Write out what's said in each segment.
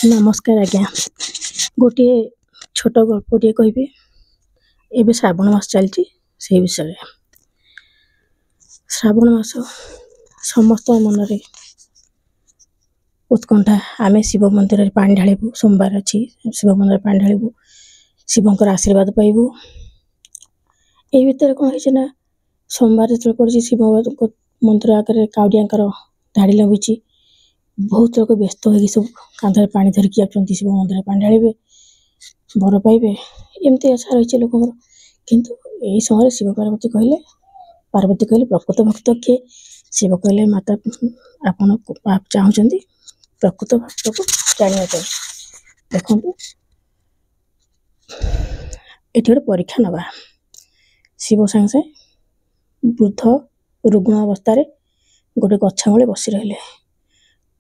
नमस्कार आज्ञा गोटे छोट गल्पटे कहि एबे श्रावण मास चलती से विषय श्रावण मास समस्त मन रे उत्कंठा आम शिव मंदिर पानी ढालू सोमवार अच्छी शिव मंदिर पानी ढालू शिवंकर आशीर्वाद पाइबू। ये भितर कौन है सोमवार जो पड़ी शिव मंदिर आगे काउडिया धाड़ी लगी बहुत लोग व्यस्त हो सब कांधे पानी धरिकी जाती शिव मंदिर पानी ढाड़े बर पाइबे एमती आशा रही लोक किंतु यही समय शिव पार्वती कहले पार्वती कहले प्रकृत भक्त किए शिव कहले माता आपन चाहते प्रकृत भक्त को जाना देखु ये गोटे परीक्षा नवा शिव सागे सागे वृद्ध रुग्ण अवस्था गोटे गछ मूले बसी रहिले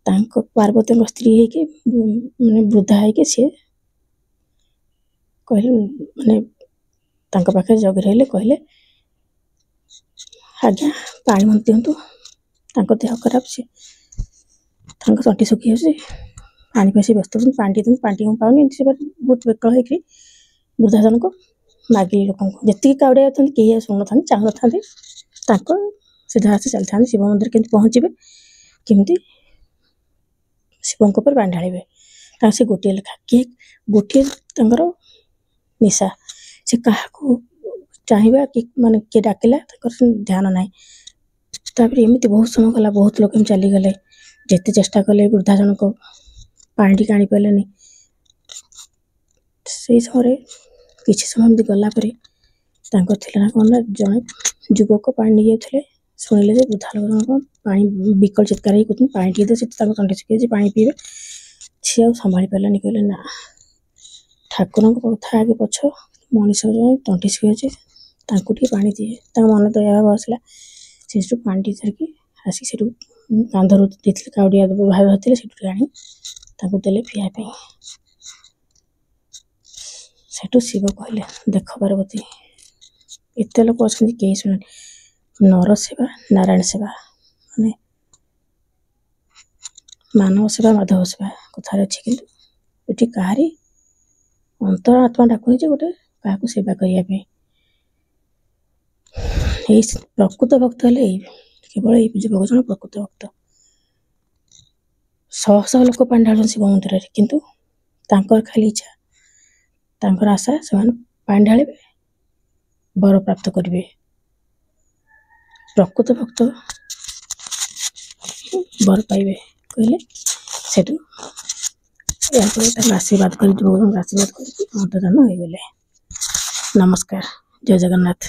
पार्वती स्त्री माने वृद्धा है सी कहले माने पाखे जगि रही कहले आज्ञा पानी मन दिंतु देह खराब से तंटी सुखी पानी पैसे व्यस्त हो पानी दिखाँ पाऊनी बहुत बेकल हो वृद्धा जनक मागिले लोक जी काउड़िया कहीं शुणु था चाहू था सीधा आसी चली था शिव मंदिर केमती पहुँचे केमती शिवों पर पानी ढाड़े से गोटे लेखा किए गोटे निशा से क्या चाहिए कि माने किए डाकिला ध्यान ना एमती बहुत समय गला बहुत लोग चलीगले जिते चेष्टा कले वृद्धा जनक पानी टी आनी पारे से समय किसी समय गलापर कौन जड़े युवक पानी नहीं जाते शुणिले वृद्धा लोक पानी विकल चित्कार ही पानी टी दे तंटी सुखी पानी पीबे सी संभाली पारानी कहले ना ठाकुर कथा आगे पछ मनीष तंटी सुखी टे पानी दिए मन दया भाव आसला से पानी टी धरिकी आसिक से कांधर काउडिया भाई धरते से आनी देले पीवाई सेठू शिव कहले देख पार्वती एत लोक अच्छा कहीं शुण नर सेवा नारायण सेवा माने मानव सेवा माधव सेवा कथार अच्छी कि कहारी अंतर आत्मा डाकुनी गोटे क्या सेवा करने प्रकृत भक्त हेले केवल युवक जन प्रकृत भक्त शह शह लोक पानी ढाल शिव मंदिर किंतु खाली इच्छा आशा से पानी ढाले बर प्राप्त करेंगे प्रकृत भक्त बर पाइबे कहले सेठू आशीर्वाद कर आशीर्वाद कर अंतदान हो गले। नमस्कार जय जगन्नाथ।